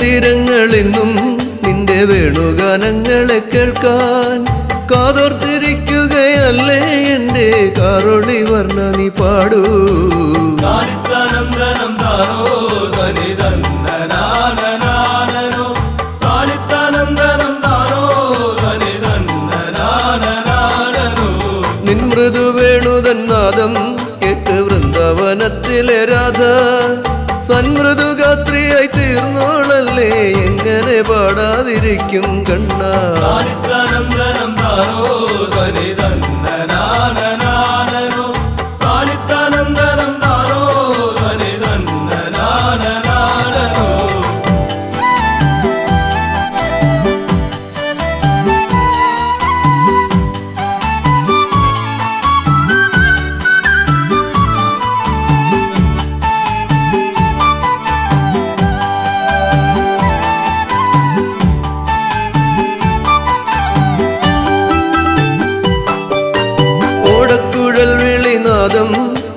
തീരങ്ങളിന്നും നിന്റെ വേണുഗാനങ്ങളെ കേൾക്കാൻ കാതോർത്തിരിക്കുകയല്ലേ എൻ്റെ കാറൊളി വർണ്ണ നീ പാടൂ. നിൻ മൃദു വേണുതന്നാദം കേട്ട് വൃന്ദാവനത്തിലെ രാധ സന്മൃദുഗാത്രിയായി തീർന്നോളല്ലേ, എങ്ങനെ പാടാതിരിക്കും കണ്ണാ.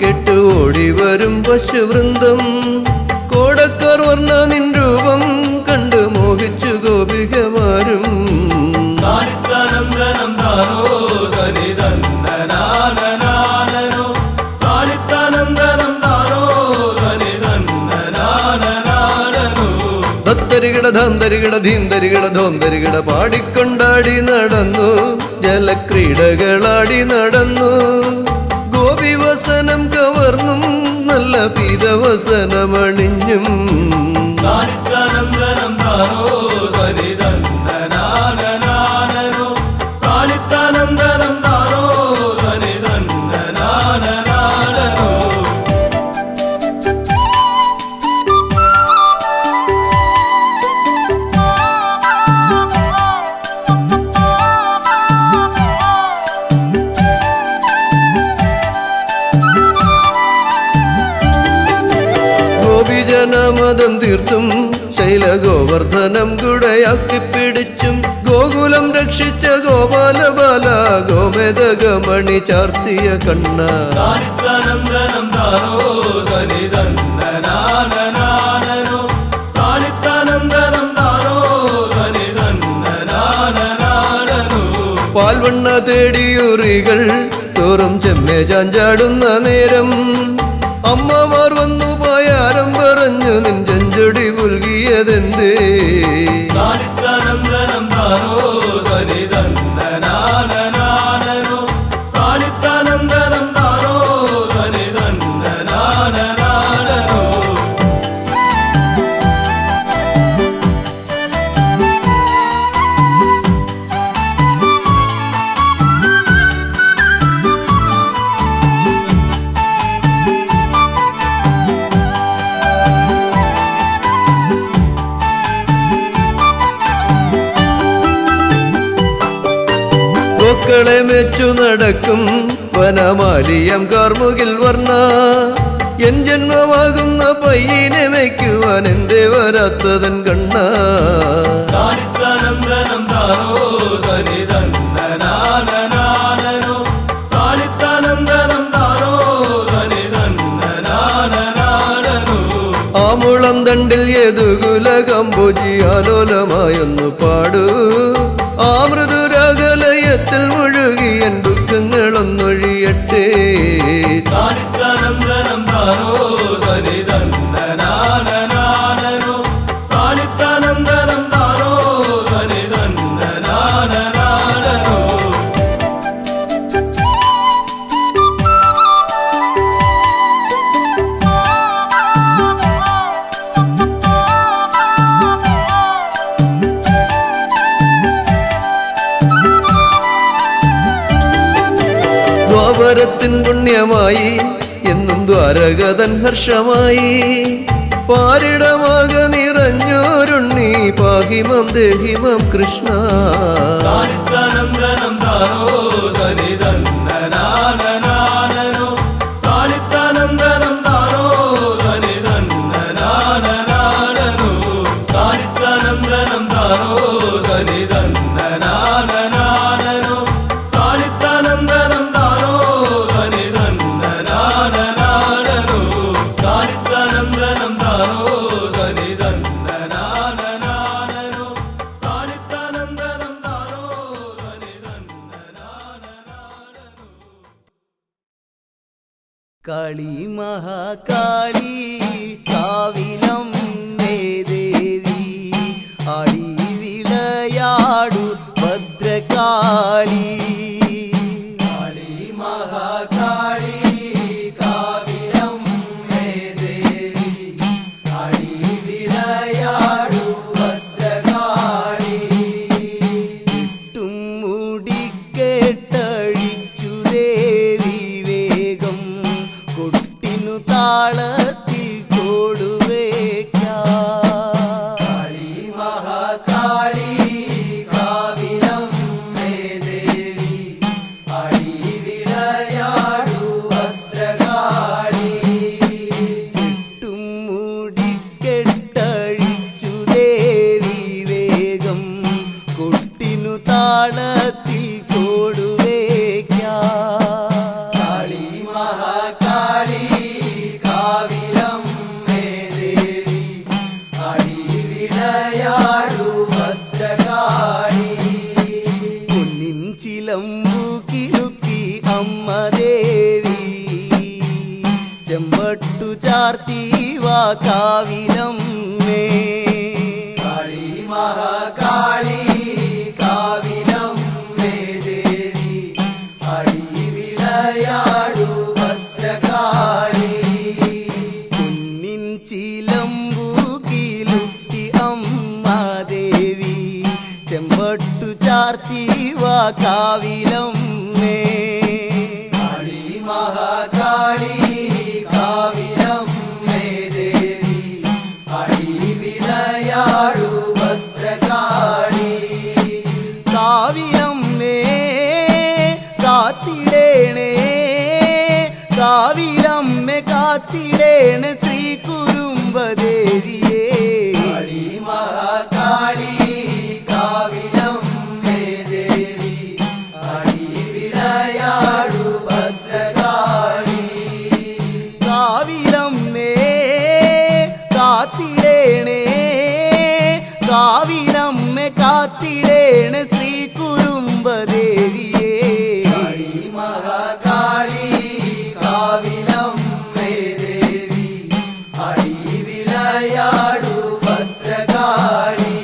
കേട്ട് ഓടി വരും പശുവൃന്ദം കോടക്കാർ വർണ്ണ നിൻ രൂപം കണ്ട് മോഹിച്ചു ഗോപികമാരും. ധത്തരികിട ധാന്തരികിട ധീന്തരികിട ധോന്തരികിട പാടിക്കൊണ്ടാടി നടന്നു, ജലക്രീഡകളാടി നടന്നു. ഗോപിവസനം കവർന്നും നല്ല പീതവസനമണിഞ്ഞും ജനമതം തീർത്തും ശൈലഗോവർദ്ധനം കുടയാക്കി പിടിച്ചും ഗോകുലം രക്ഷിച്ച ഗോപാലബാല ഗോമേതകമണി ചാർത്തിയ കണ്ണ. പാൽവണ്ണ തേടിയുറികൾ തോറും ചെമ്മേ ചാഞ്ചാടുന്ന നേരം അമ്മമാർ വന്നു പോയാരം പറഞ്ഞു നിൻ ചെഞ്ചൊടി പുൽകിയതെന്തേ. ളെ മെച്ചു നടക്കും വനമാലിയം കാർമുകിൽ വർണ്ണ, എൻ ജന്മമാകുന്ന പയ്യനെ വയ്ക്കുവാൻ എന്തേ വരാത്തതൻ കണ്ണ. ആമുളം തണ്ടിൽ ഏതുകുല കമ്പോജി ആലോലമായൊന്നു പാടൂ, ആ മൃദുരാഗ ചൈതന്യത്തിൽ മുഴുകിയൻ ദുഃഖങ്ങളൊന്നൊഴിയട്ടെ. താനിത്താനന്ദനം താനോ തനി തന്നനാനനാനനോ, താനിത്താനന്ദനം താനോ തനി തന്നനാനനാനനോ. ദ്വാപരത്തിൻ പുണ്യമായി എന്നും ദ്വാരകതൻ ഹർഷമായി പാരിടമാക നിറഞ്ഞോരുണ്ണി പാഹിമം ദേഹിമം കൃഷ്ണ. താനിത്താനന്ദനം താനോ തനി തന്നനാനനാനനോ, താനിത്താനന്ദനം താനോ തനി തന്നനാനനാനനോ, താനിത്താനന്ദനം താനോ തനി തന്നനാനനാനനോ, താനിത്താനന്ദനം താനോ തനി തന്നനാനനാനനോ, താനിത്താനന്ദനം താനോ തനി തന്നനാനനാനനോ, താനിത്താനന്ദനം താനോ തനി തന്നനാനനാനനോ. കാളി മഹാകാളി കാവിലം ദേവി ആടി വിളയാടു ഭദ്രകാളി. കാളി മഹാകാളി കാവിലം ദേവി ആടി വിളയാടു ഭദ്രകാളി. ചുറ്റും മുടിക്കെട്ടഴിച്ചു ദേവി വേഗം കൊട്ടിനു താളത്തിൽ കൊടുവേക്കാം. കാളി മഹാകാളി കാവിലം ദേവി ആടി വിളയാടു ഭദ്രകാളി. ചുറ്റും മുടിക്കെട്ടഴിച്ചു ദേവി വേഗം കൊട്ടിനു താളത്തിൽ കൊടുവേക്കാം. കാളി മഹാകാളി കാവിലം ദേവി ആടി വിളയാടു ഭദ്രകാളി. പൊന്നിൻ ചിലമ്പു കിലുക്കി അമ്മ ദേവി ചെമ്പട്ടു ചാർത്തി വാ കാവിലം മേ. കാളി മഹാകാളി കാവിലം ദേവി ആടി വിളയാടു ഭദ്രകാളി. പൊന്നിൻ ചിലമ്പു കിലുക്കി അമ്മ ദേവി ചെമ്പട്ടു ചാർത്തി വാ കാവിലം മേ. കാളി മഹാകാളി കാവിലം ദേവി ആടി വിളയാടു ഭദ്രകാളി. കാവിലം മേ കാത്തിടേണേ, കാവിലമ്മ കാത്തിടേണ ശ്രീ കുറുമ്പദേവിയേ. കാളി മഹാകാളി കാവിലം ദേവി ആടി വിളയാടു ഭദ്രകാളി. കാവിലമ്മേ കാത്തിടേണേ, കാവിലമ്മ കാത്തിടേണ ശ്രീ കുറുമ്പദേവിയേ. കാളി മഹാകാളി കാവിലം ദേവി ആടി വിളയാടു ഭദ്രകാളി.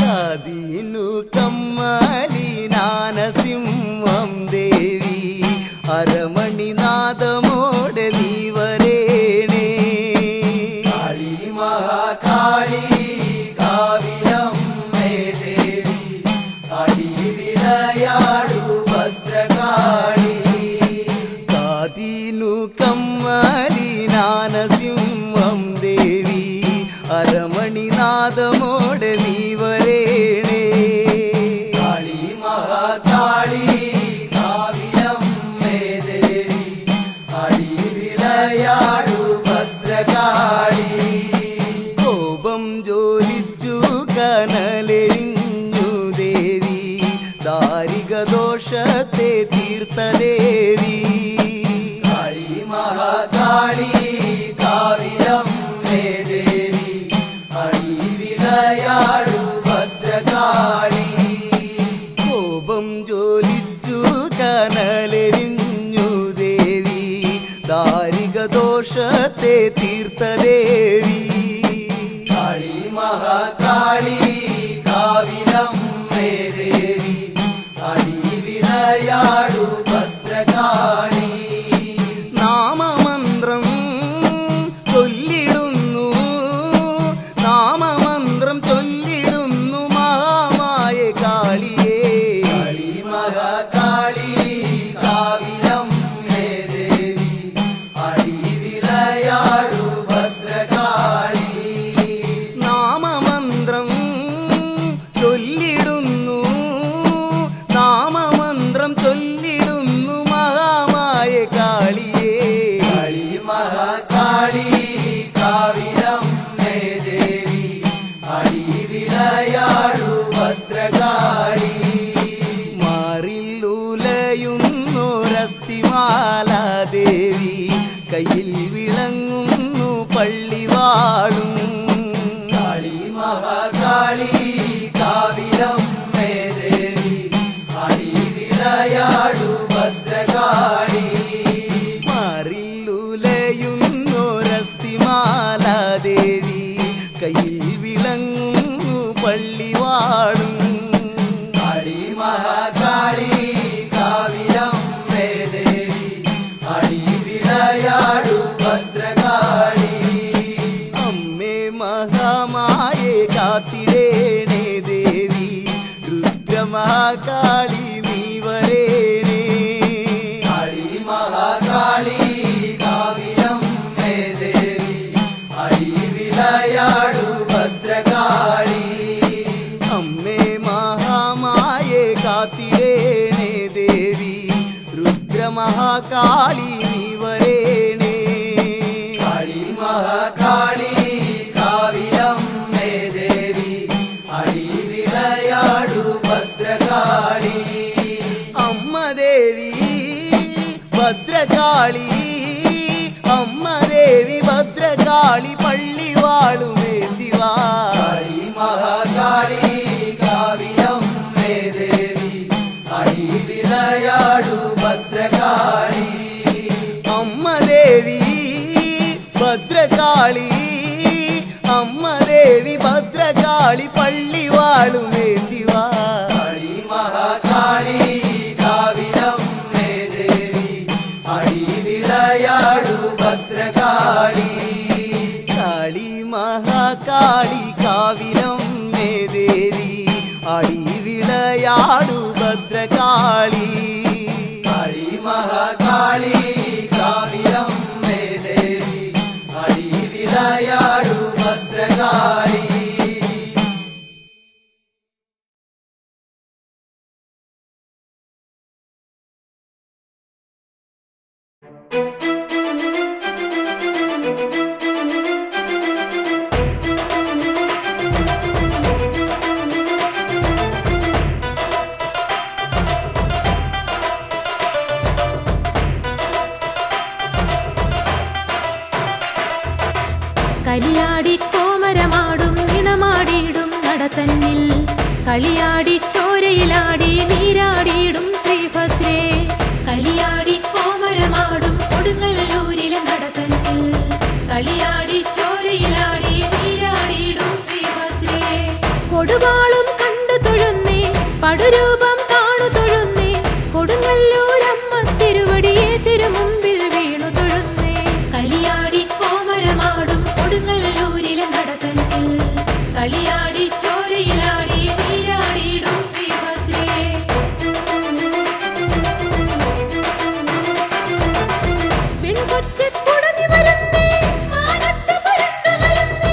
കാതിനു കമ്മലി നാനസിംഹം ദേവി അരമണിനാഥമോടെ നീ വരേണേ. കാളി മഹാകാളി കാവിലം ദേവി ആടി വിളയാടു ഭദ്രകാളി. കാതിനു കമ്മലി നാനസിംഹം ദേവി അരമണിനാഥമോടെ നീ വരേണേ. കാളി മഹാകാളി കാവിലം ദേവി ആടി വിളയാടു ഭദ്രകാളി. കോപം ജോലിച്ചു കനലെരിഞ്ഞു ദേവി ദാരിക ദോഷത്തെ തീർത്ത ദേവി. കാളി മഹാകാളി കാവിലം ദേവി ആടി വിളയ മഹാകാളി കാവിലമ്മേ ദേവി അടിവിളയാടു ഭദ്രകാളി നാമമന്ത്രം ചൊല്ലിടുന്നു നാമമന്ത്രം ചൊല്ലിടുന്നു മഹാമായ കാളിയേ കാളി മഹാകാളി കാവിലമ്മേ ദേവി അടിവിളയാടു ഭദ്രകാളി നാമമന്ത്രം ചൊല്ലിടുന്നു നാമമന്ത്രം ചൊല്ലിടുന്നു മഹാമായ കാളിയേ കാളി മഹാകാളി കാവിലമ്മേ ദേവി അടിവിളയാടു ഭദ്രകാളി മാറില്ലുലയുന്നൊരസ്ഥിമാല ദേവി കയ്യിൽ വിളങ്ങുന്നു പള്ളിവാളും കാളി മഹാകാളി കാവിലമ്മേ ദേവി അടിവിളയാടു ഭദ്രകാളി മാറില്ലുലയുന്നൊരസ്ഥിമാല ദേവി കയ്യിൽ വിളങ്ങുന്നു പള്ളിവാളും കാളി മഹാകാളി കാവിലമ്മേ ദേവി അടിവിളയാടു ഭദ്രകാളി അമ്മേ മഹാമായേ കാത്തിടേണേ ദേവി രുദ്രമഹാകാളി നീ വരേണേ കാളി മഹാകാളി കാവിലമ്മേ ദേവി അടിവിളയാടു ഭദ്രകാളി അമ്മേ മഹാമായേ കാത്തിടേണേ ദേവി രുദ്രമഹാകാളി നീ വരേണേ കാളി മഹാകാളി കാവിലമ്മേ ദേവി അടിവിളയാടു ഭദ്രകാളി അമ്മ ദേവി ഭദ്രകാളി അമ്മ ദേവി ഭദ്രകാളി പള്ളിവാളുമേന്തിവാ കാളി മഹാകാളി കാവിലമ്മേ ദേവി അടിവിളയാടു ഭദ്രകാളി അമ്മ ദേവി ഭദ്രകാളി അമ്മ ദേവി ഭദ്രകാളി പള്ളിവാളുമേന്തിവാ കാളി മഹാകാളി കാവിലമ്മേ ദേവി അടിവിളയാടു ഭദ്രകാളി കാളി മഹാകാളി കാവിലമ്മേ ദേവി അടിവിളയാടു ഭദ്രകാളി കാളി മഹാകാളി കാവിലമ്മേ ദേവി അടിവിളയാടു ഭദ്രകാളി കലിയാടി കോമരമാടും നിണമാടിയിടും നടത്തന്നിൽ കളിയാടി ചോരയിലാടി നീരാടിയിടും ശ്രീഭദ്രേ കളിയാടി കോമരമാടും കൊടുങ്ങല്ലൂരിലെ നടത്തന്നിൽ കളിയാടി ചോരയിലാടി നീരാടിയിടും ശ്രീഭദ്രേ കൊടുവാളും കണ്ടു തൊഴുന്നേ പടുരൂപം കാണു തൊഴുന്നേ കൊടുങ്ങല്ലൂരമ്മ തിരുവടിയെ തിരുമുമ്പിൽ വീണു തൊഴുന്നേ കളിയാടി കോമരമാടും കൊടുങ്ങല്ലൂരിലെ നടത്തന്നിൽ കളിയാടി ചോരയിലാടി നീരാടിയിടും ശ്രീഭദ്രേ പെൺകൊറ്റക്കുടനി വരുന്നേ മാനത്ത് പരന്നു വരുന്നേ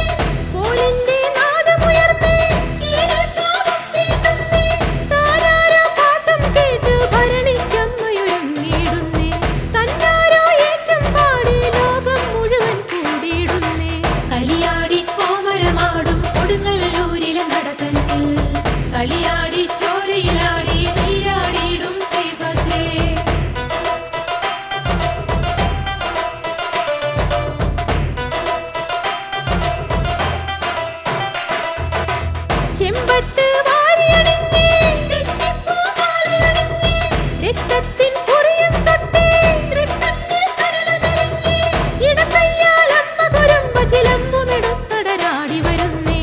പോരിന്റെ നാദമുയർന്നേ ചീരൽ കാവത്തിടുന്നേ താരാരോ പാട്ടും കേട്ട് ഭരണിക്കമ്മയൊരുങ്ങിയിടുന്നേ തന്നാരോ ഏറ്റം പാടി ലോകം മുഴുവൻ കൂടിയിടുന്നേ കളിയാടി കോമരമാടും കൊടുങ്ങല്ലൂരിലെ നടത്തന്നിൽ കളിയാടി ചോരയിലാടി നീരാടിയിടും ശ്രീഭദ്രേ ചെമ്പട്ട് വാരിയണിഞ്ഞേ രക്ഷിപ്പൂ മാലയണിഞ്ഞേ രക്തത്തിൻ കുറിയും തൊട്ടേ തൃക്കണ്ണിൽ കരളമറിഞ്ഞേ ഇടക്കയ്യാലമ്മ കുരുമ്പ ചിലമ്പുമെടുത്തടരാടി വരുന്നേ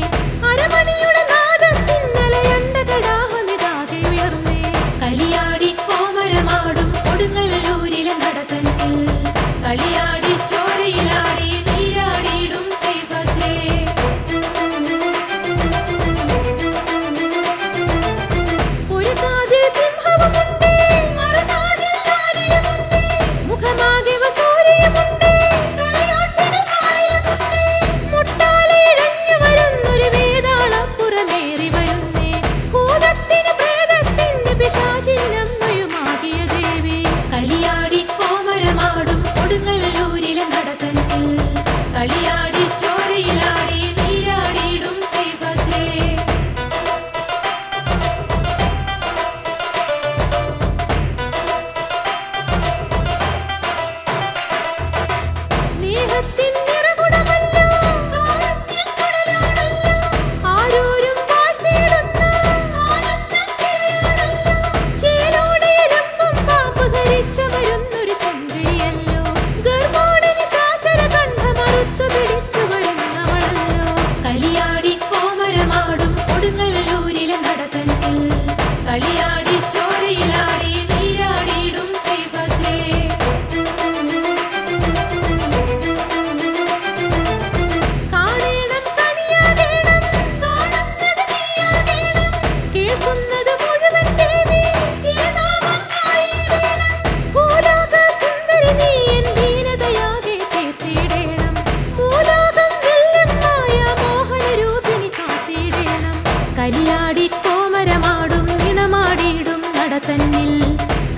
തന്നിൽ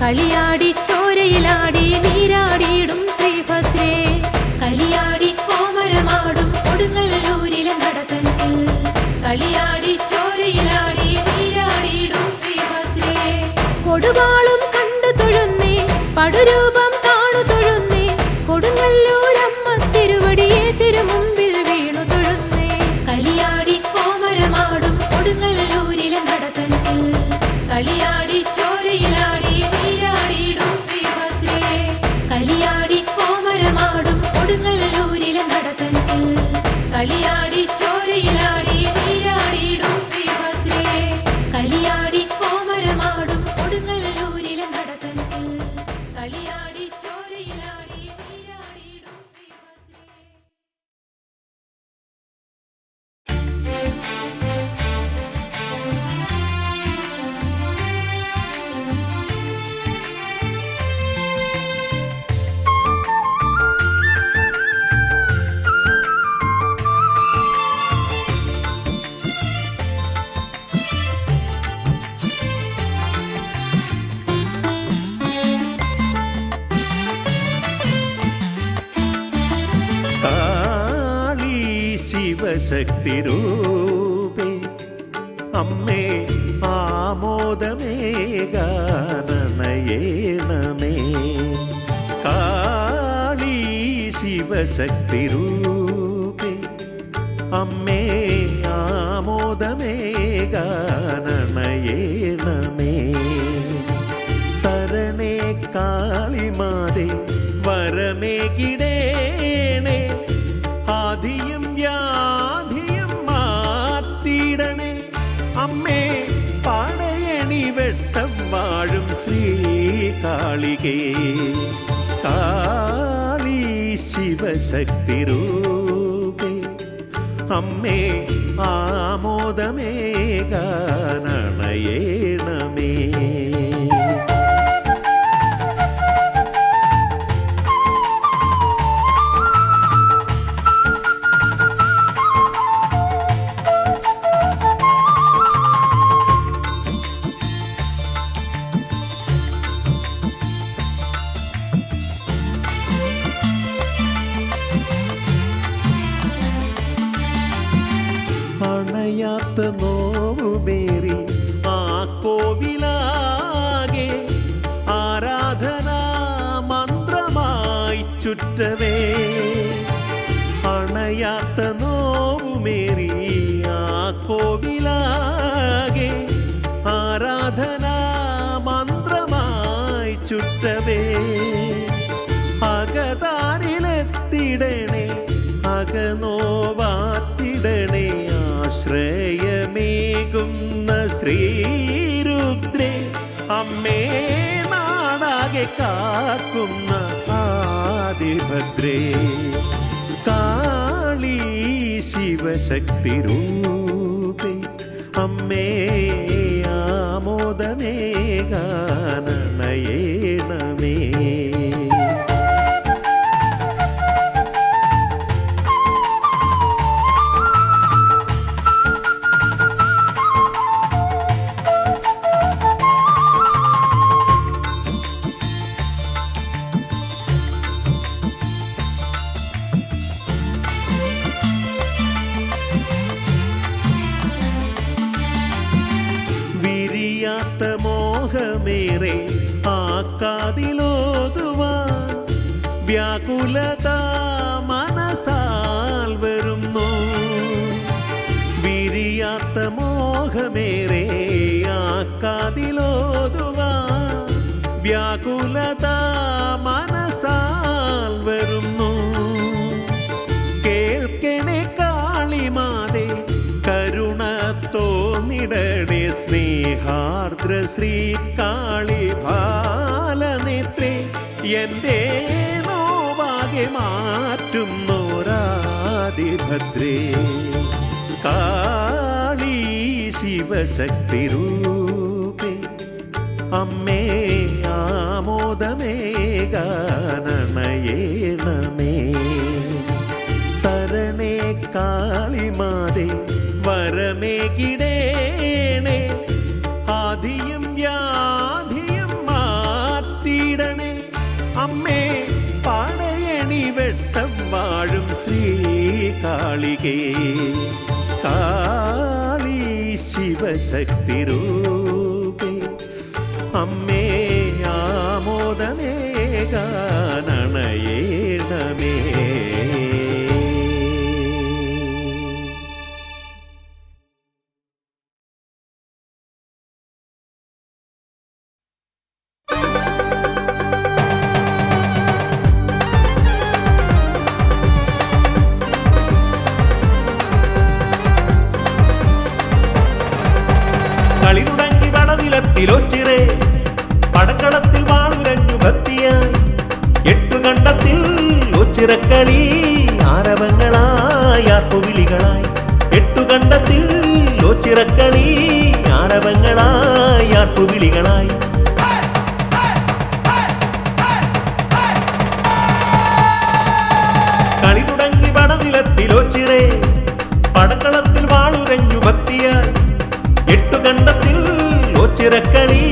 കളിയാടി ചോരയിലാടി നീരാടിയിടും ശ്രീഭദ്രേ കലിയാടി കോമരമാടും കൊടുങ്ങല്ലൂരിലെ നടതന്നിൽ കളിയാടി ചോരയിലാടി നീരാടിയിടും ശ്രീഭദ്രേ കൊടുവാളും കണ്ടു തൊഴുന്നേ പടുരൂപം കാണു തൊഴുന്നേ കൊടുങ്ങല്ലൂരമ്മ തിരുവടിയെ തിരുമുമ്പിൽ വീണു തൊഴുന്നേ കലിയാടി കോമരമാടും കൊടുങ്ങല്ലൂരിലെ നടതന്നിൽ കളിയാടി ചോരയിലാടി നീരാടിയിടും ശ്രീഭദ്രേ കലിയാടി കോമരമാടും കൊടുങ്ങല്ലൂരിലെ നടതന്നിൽ കളിയാടി ചോരയിലാടി നീരാടിയിടും ശ്രീഭദ്രേ കലിയാടി കോമരമാടും കൊടുങ്ങല്ലൂരിലെ നടതന്നിൽ കളിയാടി ചോരയിലാടി നീരാടിയിടും ശ്രീഭദ്രേ കാളി ശിവശക്തി രൂപേ അമ്മേ ആമോദമേകാനണയേണമേ കാളി ശിവശക്തി രൂപേ അമ്മേ ആമോദമേകാനണയേണമേ തരണേ കാളിമാതേ വരമേകിടേണേ ആദിയും വ്യാധിയും മാറ്റിടണേ അമ്മേ പടയണി വെട്ടം വാഴും ശ്രീകാളികേ കാളി ശിവശക്തി രൂപേ അമ്മേ ആമോദമേകാനണയേണമേ അണയാത്ത നോവുമേറി ആ കോവിലാകെ ആരാധനാ മന്ത്രമായി ചുറ്റവേ അണയാത്ത നോവുമേറി ആ കോവിലാകെ ആരാധനാ മന്ത്രമായി ചുറ്റവേ അകതാരിലെത്തിടണേ അകനോവാറ്റിടണേ ആശ്രയമേകുന്ന ശ്രീരുദ്രേ അമ്മേ നാടാകെ കാക്കുന്ന ആദിഭദ്രേ കാളി ശിവശക്തി രൂപേ അമ്മേ ആമോദമേകാനണയേണമേ വിരിയാത്ത മോഹമേറെ ആക്കാതിലോതുവാൻ വ്യാകുലത മനസാൽ വരുന്നു വിരിയാത്ത മോഹമേറെ ആക്കാതിലോതുവാൻ വ്യാകുലത മനസാൽ വരുന്നു കേൾക്കണേ കാളിമാതേ കരുണ തോന്നിടണേ സ്നേഹാർദ്ര ശ്രീകാളി ബാലനേത്രേ എൻ്റെ നോവാകെ മാറ്റുന്നോരാദിഭദ്രേ കാളി ശിവശക്തി രൂപേ അമ്മേ ആമോദമേകാനണയേണമേ തരണേ കാളിമാതേ വരമേകിടേണേ ആദിയും വ്യാധി കാളികേ കാളി ശിവശക്തി രൂപേ അമ്മേ ആമോദമേകാനണയേണമേ. കളി തുടങ്ങി വടനിലത്തിലൊച്ചിറേ പടക്കളത്തിൽ വാളുരഞ്ഞു ഭക്തിയായി എട്ടുകണ്ടത്തിൽ ഒച്ചിറക്കളി ആരവങ്ങളായി ആർപ്പുവിളികളായി എട്ടുകണ്ടത്തിൽ ഒച്ചിറക്കളി ആരവങ്ങളായി ആർപ്പുവിളികളായി കളി തുടങ്ങി വടനിലത്തിലൊച്ചിറേ പടക്കളത്തിൽ വാളുരഞ്ഞു ഭക്തിയായി എട്ടുകണ്ടത്തിൽ ഒച്ചിറക്കളി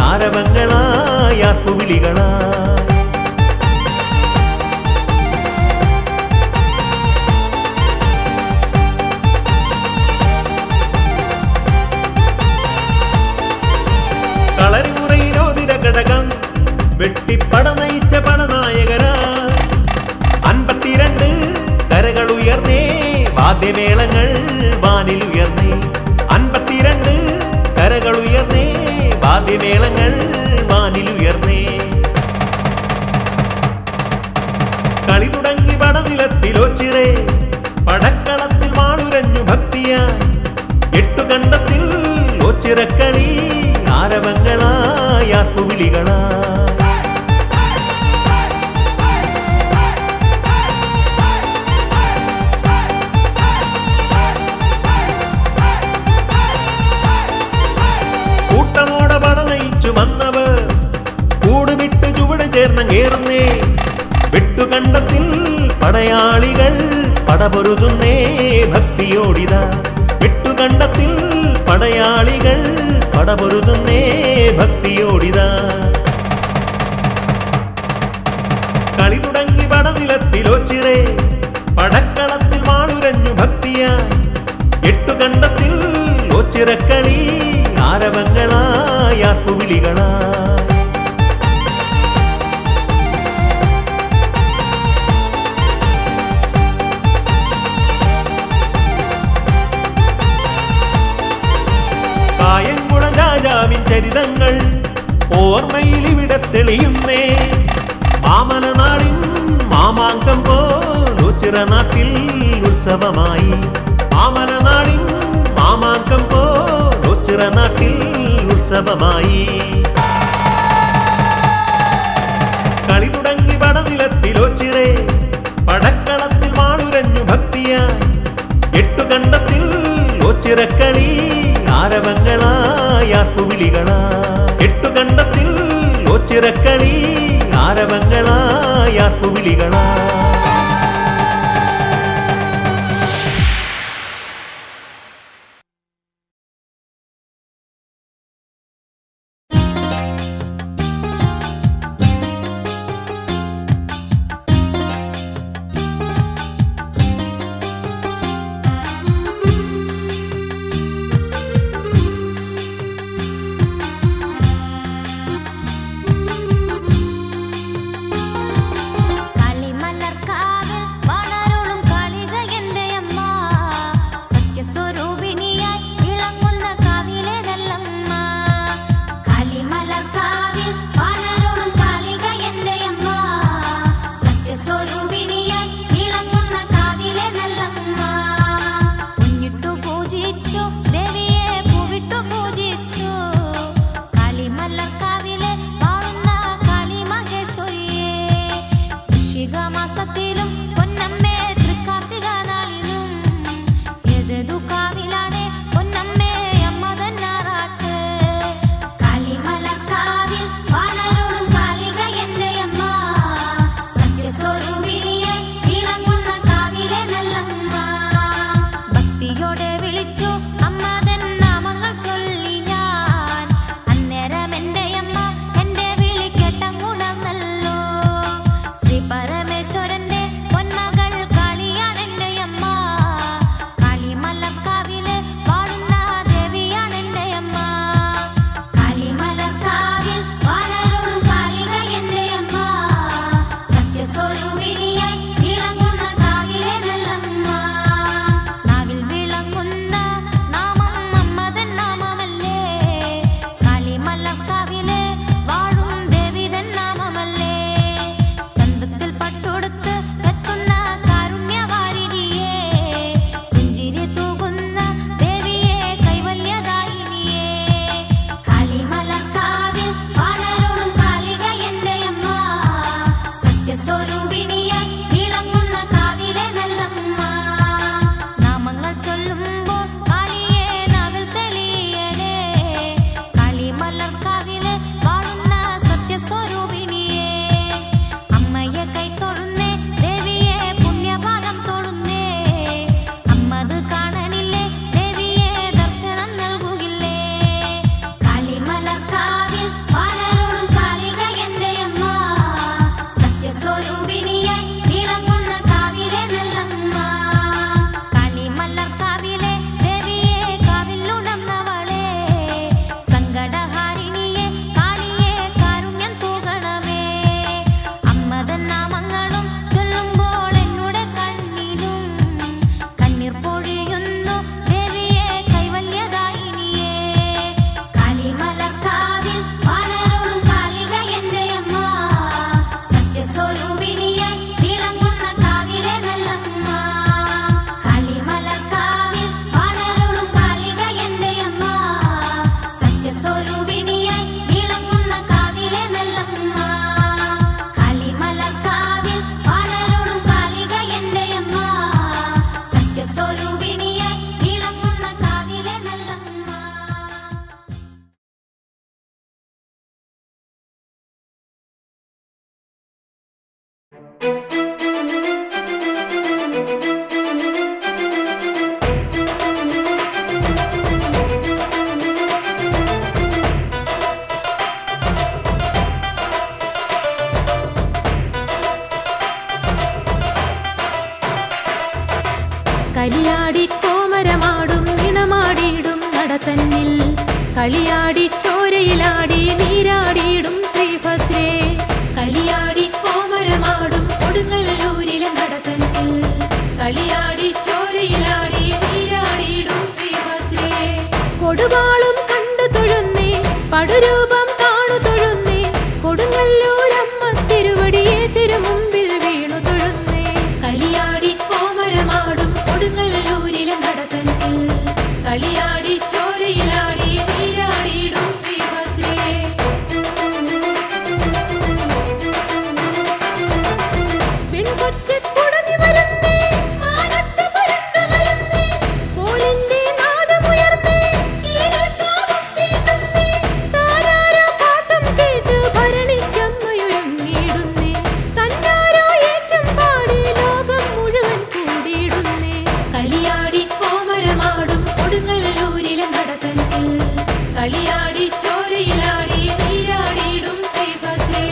ആരവങ്ങളായി ആർപ്പുവിളികളായി കളരിമുറയിലോതിര ഘടകം വെട്ടിപ്പട നയിച്ച പടനായകരാ 52 കരകൾ ഉയർന്നേ വാദ്യമേളങ്ങൾ വാനിലുയർന്നേ 52 കരകൾ ഉയർന്നേ വാദ്യമേളങ്ങൾ വാനിലുയർന്നേ കളി തുടങ്ങി വടനിലത്തിലൊച്ചിറേ പടക്കളത്തിൽ വാളുരഞ്ഞു ഭക്തിയായി എട്ടുകണ്ടത്തിൽ ഒച്ചിറക്കളി ആരവങ്ങളായി ആർപ്പുവിളികളായി കൂട്ടമോടെ പടനയിച്ചു വന്നവർ കൂടുവിട്ട് ചുവട് ചേർന്നങ്ങേറുന്നേ വെട്ടുകണ്ടത്തിൽ പടയാളികൾ പടപൊരുതുന്നേ ഭക്തിയോടിതാ വെട്ടുകണ്ടത്തിൽ പടയാളികൾ പടപൊരുതുന്നേ ഭക്തിയോടിതാ കളി തുടങ്ങി വടനിലത്തിലൊച്ചിറേ പടക്കളത്തിൽ വാളുരഞ്ഞു ഭക്തിയായി എട്ടുകണ്ടത്തിൽ ഒച്ചിറക്കളി ആരവങ്ങളായി ആർപ്പുവിളികളായി കായംകുളം രാജാവിൻ ചരിതങ്ങൾ ഓർമ്മയിൽ ഇവിടെ തെളിയുന്നേ മാമലനാടിൻ മാമാങ്കം പോലൊച്ചിറ നാട്ടിൽ ഉത്സവമായി മാമലനാടിൻ മാമാങ്കം പോലൊച്ചിറ നാട്ടിൽ ഉത്സവമായി കളി തുടങ്ങി വടനിലത്തിലൊച്ചിറേ പടക്കളത്തിൽ വാളുരഞ്ഞു ഭക്തിയായി എട്ടുകണ്ടത്തിൽ ഒച്ചിറക്കളി ആരവങ്ങളായി ആർപ്പുവിളികളായി എട്ടുകണ്ടത്തിൽ ഒച്ചിറക്കളി ആരവങ്ങളായി ആർപ്പുവിളികളായി പരമേശ്വരന്റെ പൊന്മകൾ കാളിയാണെന്റെ അമ്മ കളിയാടി ചോരയിലാടി നീരാടിയിടും ശ്രീഭദ്രേ കലിയാടി കോമരമാടും കൊടുങ്ങല്ലൂരിലെ നടത്തന്നിൽ കളിയാടി ചോരയിലാടി നീരാടിയിടും ശ്രീഭദ്രേ കൊടുവാളും കണ്ടു തൊഴുന്നേ പടുരൂപം കാണു തൊഴുന്നേ കൊടുങ്ങല്ലൂരമ്മ തിരുവടിയെ തിരുമുമ്പിൽ വീണു തൊഴുന്നേ കലിയാടി കോമരമാടും കൊടുങ്ങല്ലൂരിലെ നടത്തന്നിൽ കളിയാടി ചോരയിലാടി നീരാടിയിടും ശ്രീഭദ്രേ പെൺകൊറ്റക്കുടനി വരുന്നേ മാനത്ത് പരന്നു വരുന്നേ കോലിന്റെ നാദമുയർന്നേ ചീരൽക്കാവും തീണ്ടുന്നേ താരാരോ പാട്ടും കേട്ട് ഭരണിക്കമ്മയൊരുങ്ങിയിടുന്നേ തന്നാരോ ഏറ്റം പാടി ലോകം മുഴുവൻ കൂടിയിടുന്നേ കലിയാടി കോമരമാടും കൊടുങ്ങല്ലൂരിലെ നടത്തന്നിൽ കളിയാടി ചോരയിലാടി നീരാടിയിടും ശ്രീഭദ്രേ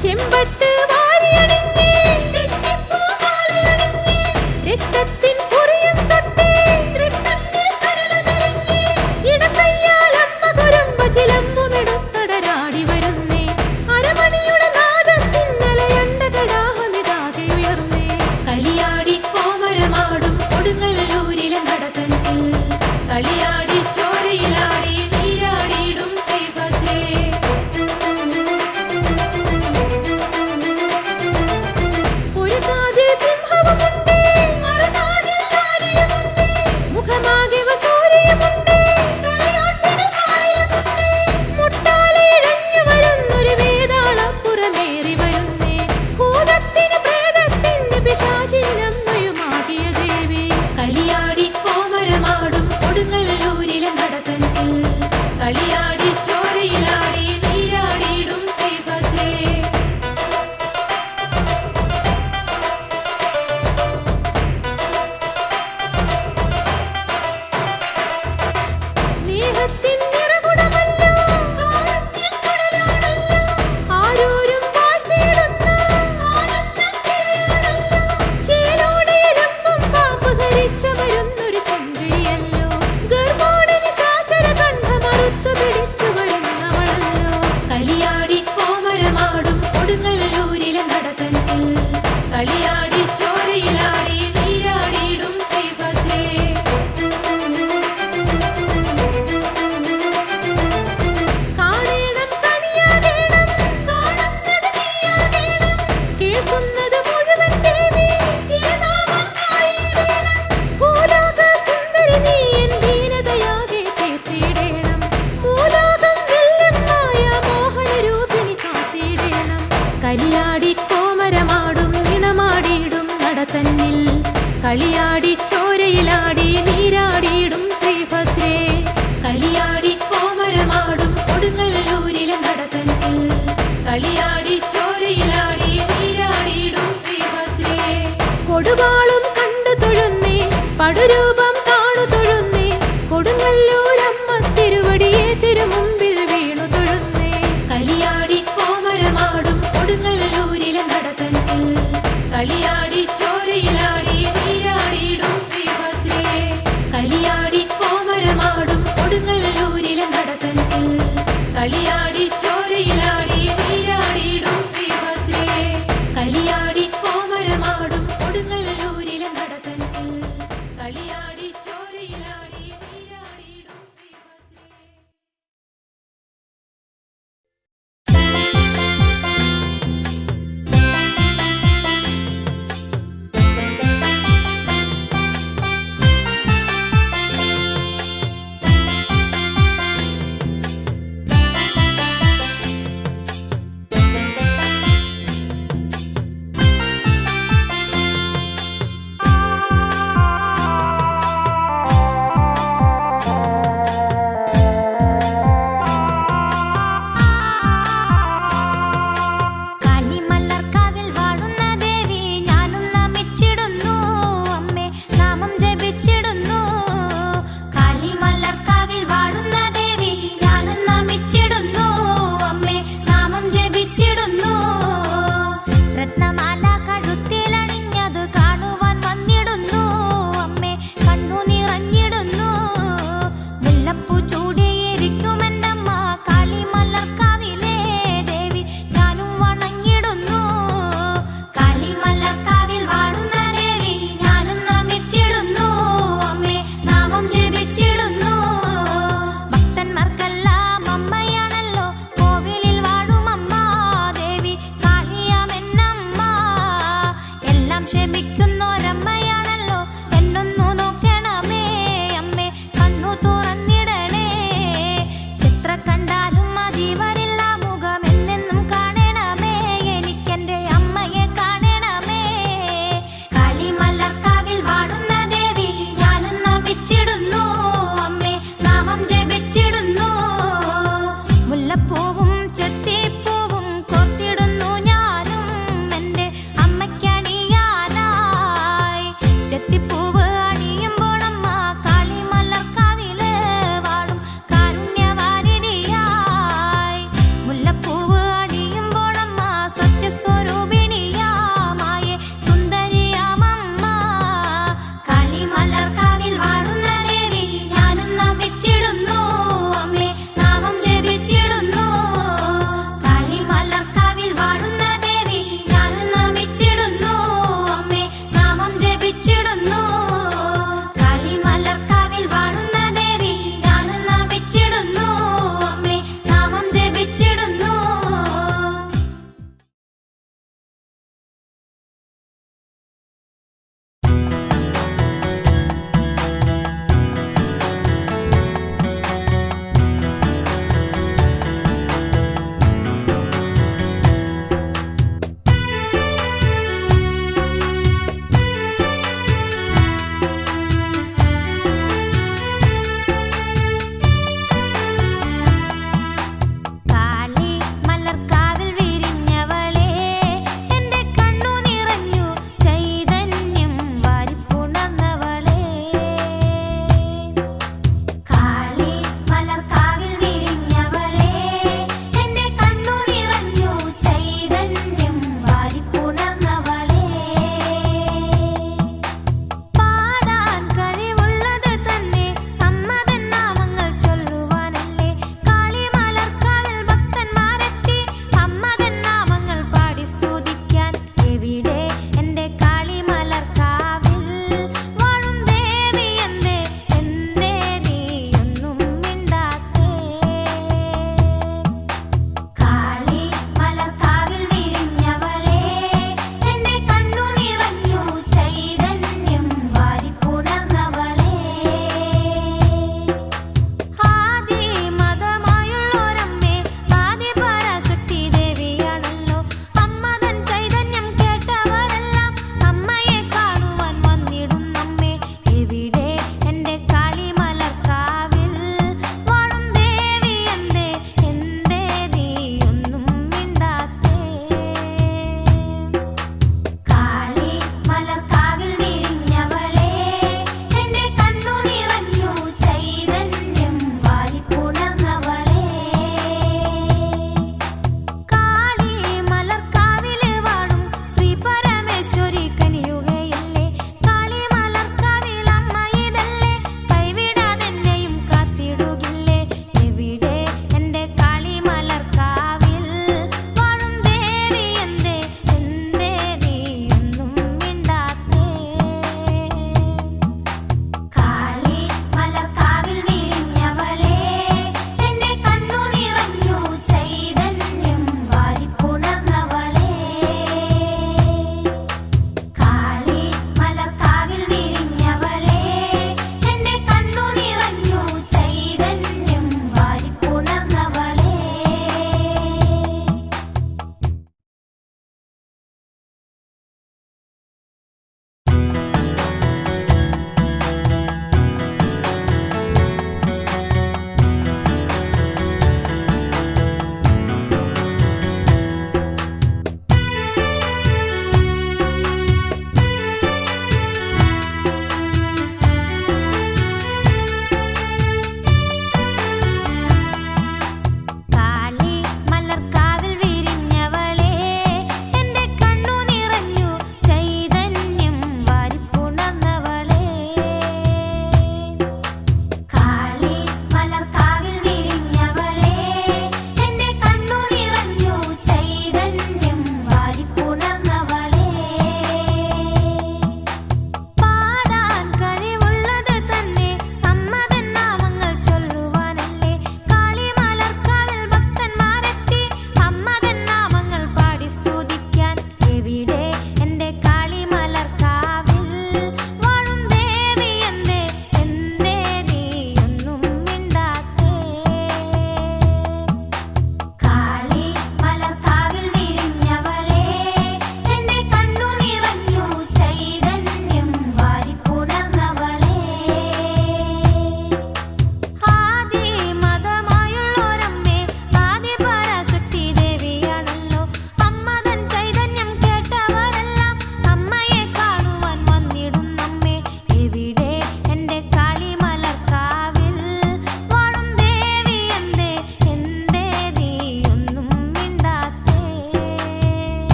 ചെമ്പട്ട് വാരിയണിഞ്ഞേ തെച്ചിപ്പൂ മാലയണിഞ്ഞേ രക്തത്തിൻ കുറിയും തൊട്ടേ തൃക്കണ്ണിൽ കരളമറിഞ്ഞേ ഇടക്കയ്യാൽ അമ്മ കുരുമ്പ ചിലമ്പുമെടുത്തടരാടി വരുന്നേ അരമണിയുടെ നാദത്തിൻ നിലയണ്ട കടാഹമിതാകെ ഉയർന്നേ കലിയാടി കോമരമാടും കൊടുങ്ങല്ലൂരിലെ നടത്തന്നിൽ കളിയാടി ചോരയിലാടി നീരാടിയിടും ശ്രീഭദ്രേ ഒരു കാതിൽ സിംഹവുമുണ്ട് മറുകാതിൽ ആനയുമുണ്ട് മുഖമാകെ വസൂരിയുമുണ്ട് തലയോട്ടിനു പായലുമുണ്ട് മുട്ടാലെ ഇഴഞ്ഞു വരുന്നൊരു വേതാളപ്പുറമേറി വരുന്നേ ഭൂതത്തിന് പ്രേതത്തിന് പിശാചിനമ്മയുമാകിയ ദേവി കലിയാടി കോമരമാടും കൊടുങ്ങല്ലൂരിലെ നടത്തന്നിൽ കളിയാടി ചോരയിലാടി നീരാടിയിടും ശ്രീഭദ്രേ സ്നേഹത്തിൻ നിറകുടമല്ലോ കാരുണ്യക്കടലാണല്ലോ ആരോരും വാഴ്ത്തിയിടുന്ന ആനന്ദത്തിരയാണല്ലോ ചേലോടെയെലുമ്പും പാമ്പ് ധരിച്ച വരുന്നൊരു ശങ്കരിയല്ലോ ഗർഭോടെ നിശാചര കണ്ഠമറുത്തു പിടിച്ചു വരുന്നവളല്ലോ കലിയാടി കോമരമാടും കൊടുങ്ങല്ലൂരിലെ നടത്തന്നിൽ കളിയാടി ചോരയിലാടി നീരാടിയിടും ശ്രീഭദ്രേ കാണേണം കണിയാകേണം കാണുന്നത് നീയാകേണം കേൾക്കുന്നത് മുഴുവൻ ദേവി തിരുനാമം ആയിടേണം ഭൂലോക സുന്ദരി നീ എൻ ദീനതയാകെ തീർത്തിടേണം ഭൂലോകം വെല്ലുമായ മോഹനരൂപിണി കാത്തിടേണം കലിയാടി കോമരമാടും നിണമാടിയിടും നടത്തന്നിൽ കളിയാടി ചോരയിലാടി നീരാടിയിടും ശ്രീഭദ്രേ കലിയാടി കോമരമാടും കൊടുങ്ങല്ലൂരിലെ നടത്തന്നിൽ കളിയാടി ചോരയിലാടി നീരാടിയിടും ശ്രീഭദ്രേ കൊടുവാളും കണ്ടു തൊഴുന്നേ പടുരൂപം കാണു തൊഴുന്നേ കൊടുങ്ങല്ലൂരമ്മ തിരുവടിയെ തിരുമുമ്പിൽ വീണു തൊഴുന്നേ കലിയാടി കോമരമാടും കൊടുങ്ങല്ലൂരിലെ നടത്തന്നിൽ കളിയാടി ചോരയിലാടി നീരാടിയിടും ശ്രീഭദ്രേ കലിയാടി കോമരമാടും കൊടുങ്ങല്ലൂരിലെ നടത്തന്നിൽ കളിയാടി ചോരയിലാടി നീരാടിയിടും ശ്രീഭദ്രേ കലിയാടി കോമരമാടും കൊടുങ്ങല്ലൂരിലെ നടത്തന്നിൽ കളിയാടി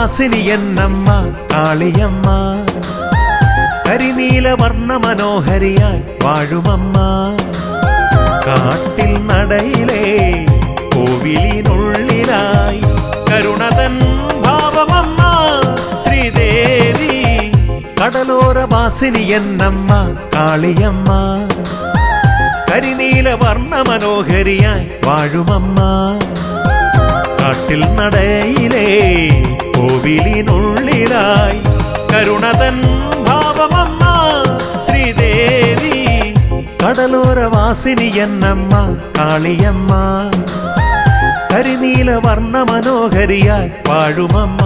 കടലോരവാസിനി എന്നമ്മ കാളിയമ്മ കരിനീല വർണ്ണ മനോഹരിയായി വാഴുമമ്മ കാട്ടിൽ നടയിലെ കോവിലിനുള്ളിലായി കരുണതൻ ഭാവമമ്മ ശ്രീദേവി കടലോരവാസിനി എന്നമ്മ കാളിയമ്മ കരിനീല വർണ്ണ മനോഹരിയായി വാഴുമമ്മ കാട്ടിൽ നടയിലെ കോവിലിനുള്ളിലായി കരുണതൻ ഭാവമമ്മ ശ്രീദേവി കടലോരവാസിനി എന്നമ്മ കാളിയമ്മ കരിനീല വർണ്ണ മനോഹരിയായി വാഴുമമ്മ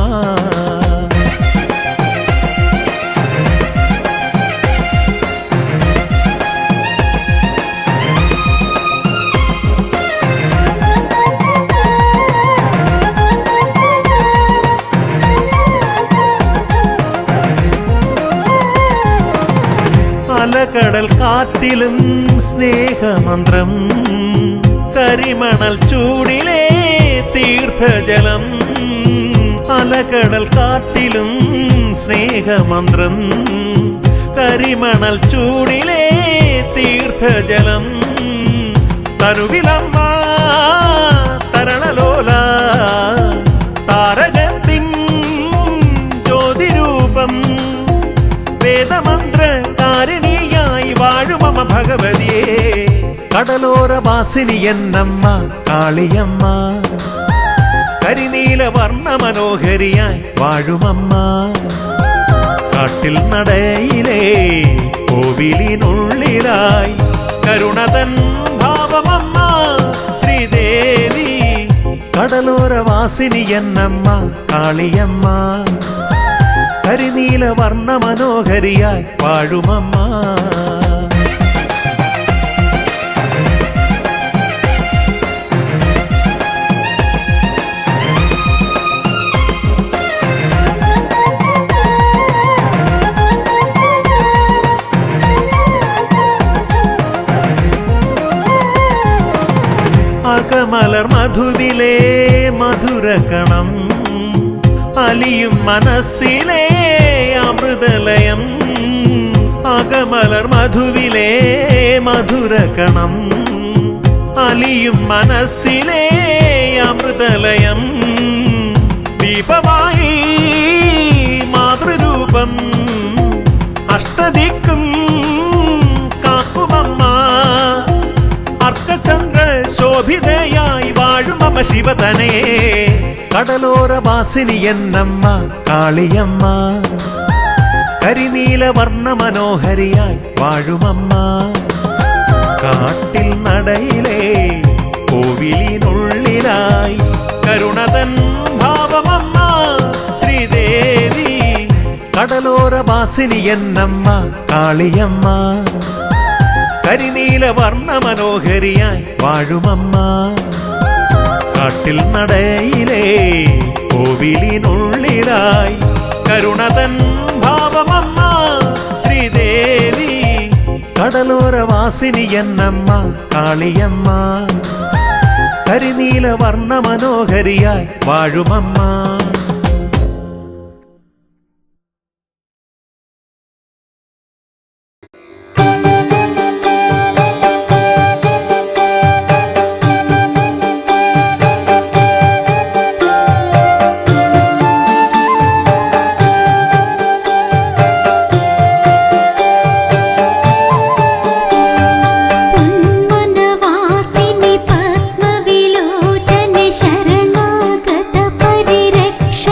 അലകടൽ കാറ്റിലും സ്നേഹമന്ത്രം കരിമണൽ ചൂടിലെ തീർത്ഥജലം അലകടൽ കാറ്റിലും സ്നേഹമന്ത്രം കരിമണൽ ചൂടിലെ തീർത്ഥജലം തരുവിലമ്മ തരണലോല താരകത്തിൻ ജ്യോതിരൂപം വേദമന്ത്ര കാരിണിയായി വാഴുമമ്മ ഭഗവതിയെ കടലോരവാസിനി എന്നമ്മ കാളിയമ്മ കരിനീല വർണ്ണ മനോഹരിയായി വാഴുമമ്മ കാട്ടിൽ നടയിലെ കോവിലിനുള്ളിലായി കരുണതൻ ഭാവമമ്മ ശ്രീദേവി കടലോരവാസിനി എന്നമ്മ കാളിയമ്മ കരിനീല വർണ്ണ മനോഹരിയായി വാഴുമമ്മ അകമലർ മധുവിലെ മധുരകണം അലിയും മനസ്സിലെ അമൃതലയം അകമലർ മധുവിലെ മധുരകണം അലിയും മനസ്സിലെ അമൃതലയം ദീപമായി മാതൃരൂപം അഷ്ടദിക്കും കാക്കുമമ്മ അർക്കചന്ദ്ര ശോഭിതയായി വാഴുമമ്മ ശിവതനേ കടലോരവാസിനി എന്നമ്മ കാളിയമ്മ കരിനീല വർണ്ണ മനോഹരിയായി വാഴുമമ്മ കാട്ടിൽ നടയിലെ കോവിലിനുള്ളിലായി കരുണതൻ ഭാവമമ്മ ശ്രീദേവി കടലോരവാസിനി എന്നമ്മ കാളിയമ്മ കരിനീല വർണ്ണ മനോഹരിയായി വാഴുമമ്മ കാട്ടിൽ നടയിലെ കോവിലിനുള്ളിലായി കരുണതൻ ഭാവമമ്മ ശ്രീദേവി കടലോരവാസിനി എന്നമ്മ കാളിയമ്മ കരിനീല വർണ്ണ മനോഹരിയായി വാഴുമമ്മ पद्मविलोचने शरणागत परिरक्ष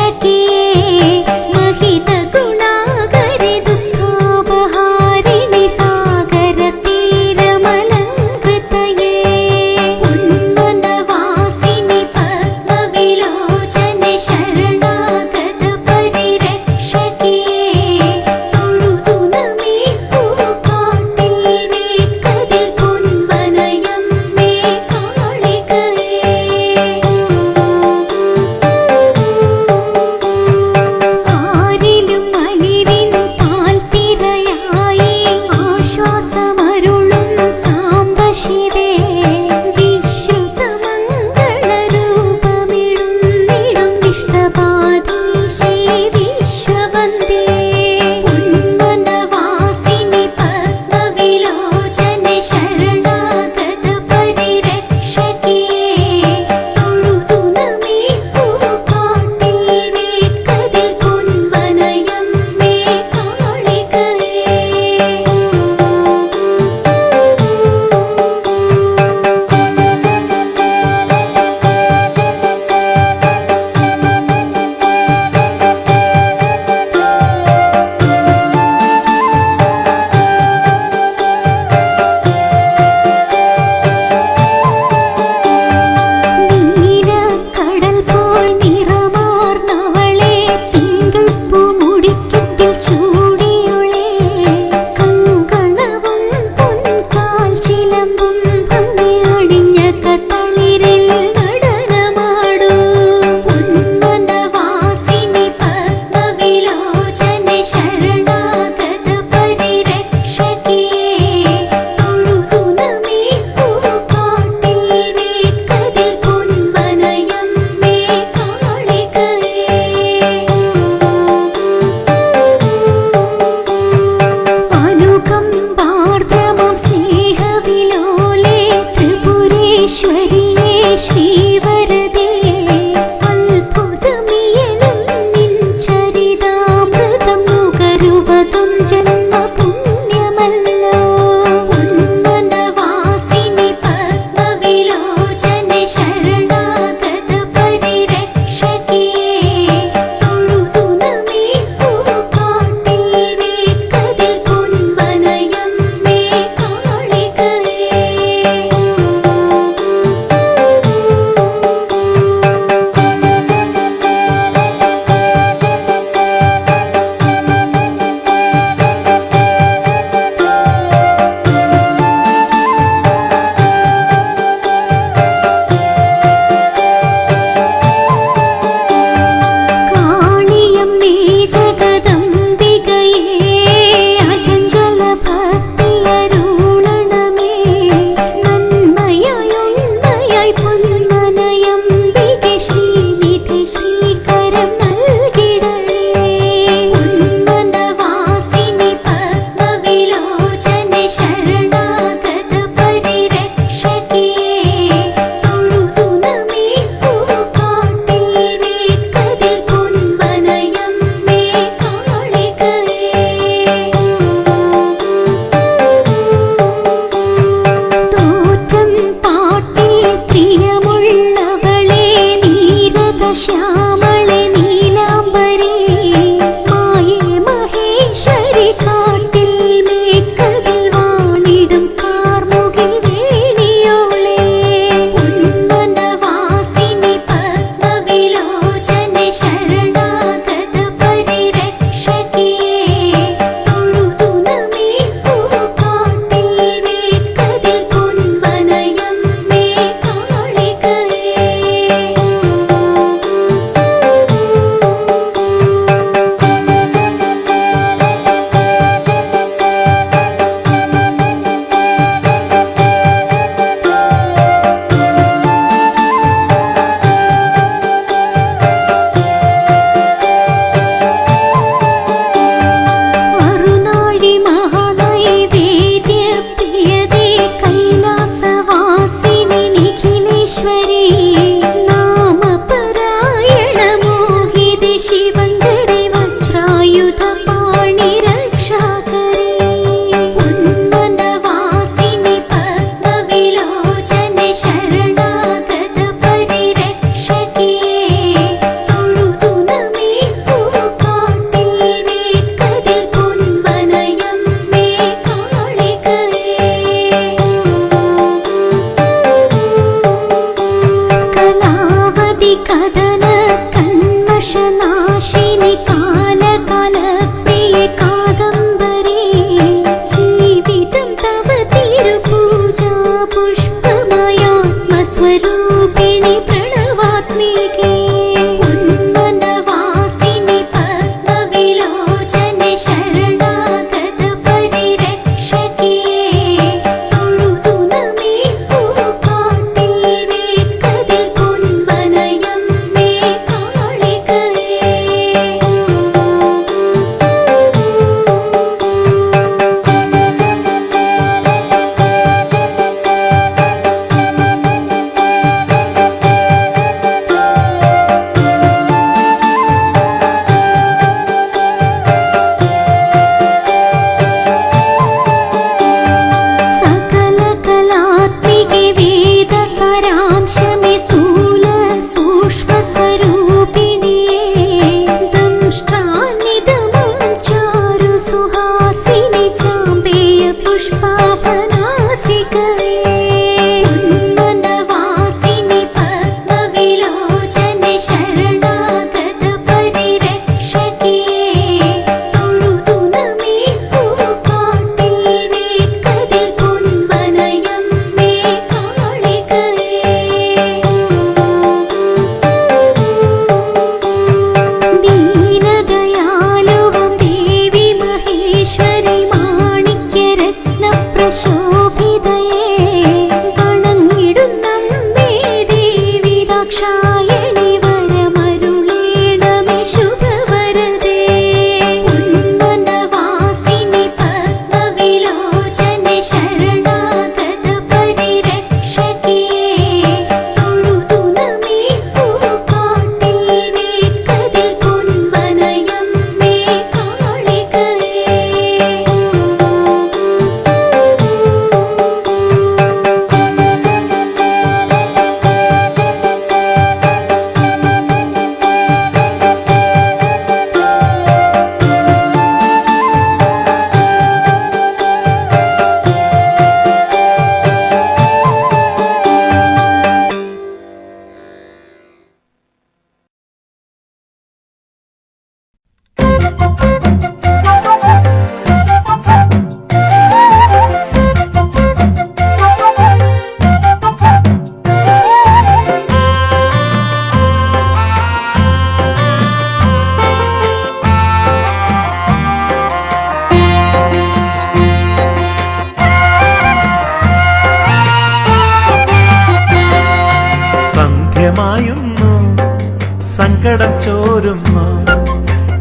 സങ്കടം ചോരുന്നു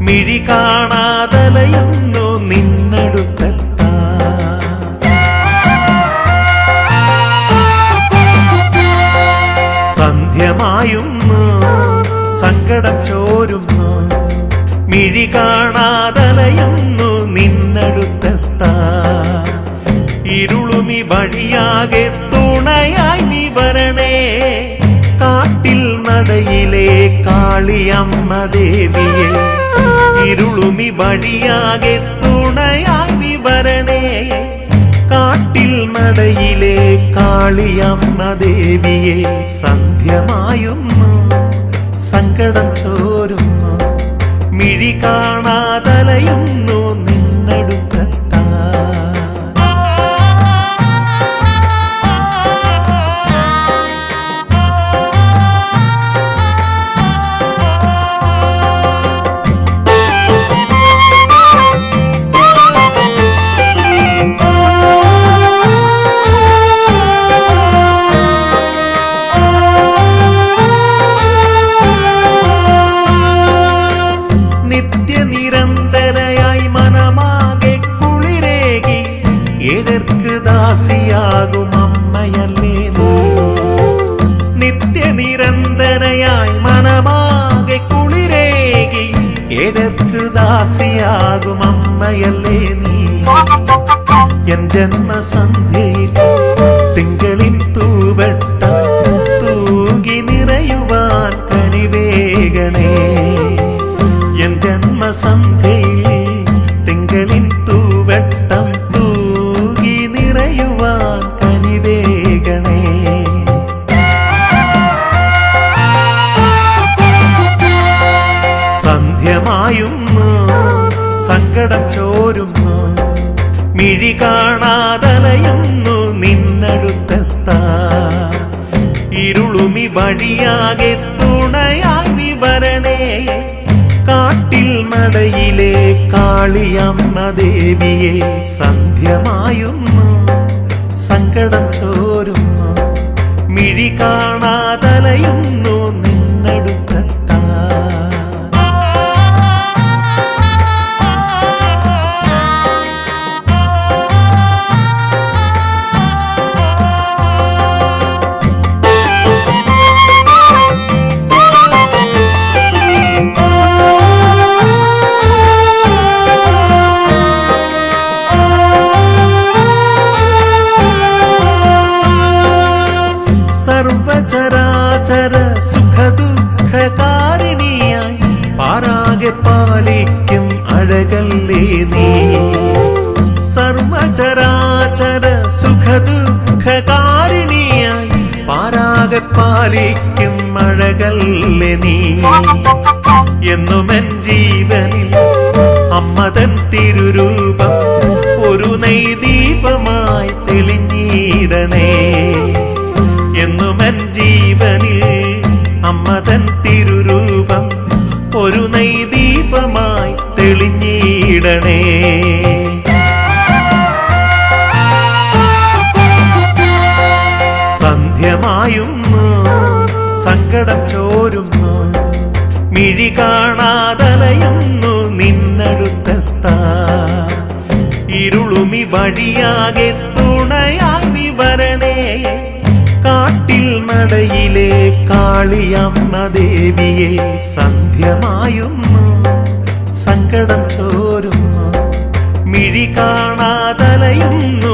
മിഴി കാണാതലയുന്നു നിന്നടുത്തെത്താ. സന്ധ്യമായുന്നു സങ്കടം ചോരുന്നു മിഴി കാണാതലയുന്നു നിന്നടുത്തെത്താ. ഇരുളുമി വഴിയാകെ തുണയായി നീ വരണേ, കാട്ടിൽ നടയിലെ കാളിയമ്മ ദേവിയെ. ഇരുളുമി വഴിയാകെ തുണയായി നീ വരണേ, കാട്ടിൽ നടയിലെ കാളിയമ്മ ദേവിയെ. സന്ധ്യമായുന്നു സങ്കടം ചോരുന്നു മിഴി കാണാതലയുന്നു നിന്നടുത്തെത്താ. നിത്യനിരന്തരയായി മനമാകെ കുളിരേകി ഏഴർക്ക് ദാസിയാകും അമ്മയല്ലേ നീ. നിത്യനിരന്തരയായി മനമാകെ കുളിരേകി ഏഴർക്ക് ദാസിയാകും അമ്മയല്ലേ നീ. എൻ ജന്മസന്ധ്യയിൽ തിങ്കളിൻ തൂവട്ടം തൂകി നിറയുവാൻ കനിവേകണേ. എൻ ജന്മസന്ധ്യയിൽ തിങ്കളിൻ തൂവട്ടം തൂകി നിറയുവാൻ കനിവേകണേ. സന്ധ്യമായുന്നു സങ്കടം ചോരുന്നു മിഴി കാണാതലയുന്നു നിന്നടുത്തെത്താ. ഇരുളുമി വഴിയാകെ തുണയായി നീ വരണേ, കാട്ടിൽ നടയിലെ കാളിയമ്മ ദേവിയെ. സന്ധ്യമായുന്നു സങ്കടം ചോരുന്നു മിഴി കാണാതലയുന്നു നിന്നടുത്തെത്താ. സർവചരാചര സുഖദുഃഖകാരിണിയായി പാരാകെ പാലിക്കും അഴകല്ലേ നീ. സർവചരാചര സുഖദുഃഖകാരിണിയായി പാരാകെ പാലിക്കും അഴകല്ലേ നീ. എന്നുമെൻ ജീവനിൽ അമ്മതൻ തിരുരൂപം ഒരു നെയ്ദീപമായി തെളിഞ്ഞിടണേ. എന്നുമെൻ ജീവനിൽ അമ്മതൻ തിരുരൂപം ഒരു നെയ്ദീപമായി തെളിഞ്ഞിടണേ. സന്ധ്യമായുന്നു സങ്കടം ചോരുന്നു മിഴി കാണാതലയുന്നു നിന്നടുത്തെത്താ. ഇരുളുമി വഴിയാകെ തുണയായി നീ വരണേ, കാട്ടിൽ നടയിലെ കാളിയമ്മ ദേവിയെ. സന്ധ്യമായുന്നു സങ്കടം ചോരുന്നു മിഴി കാണാതലയുന്നു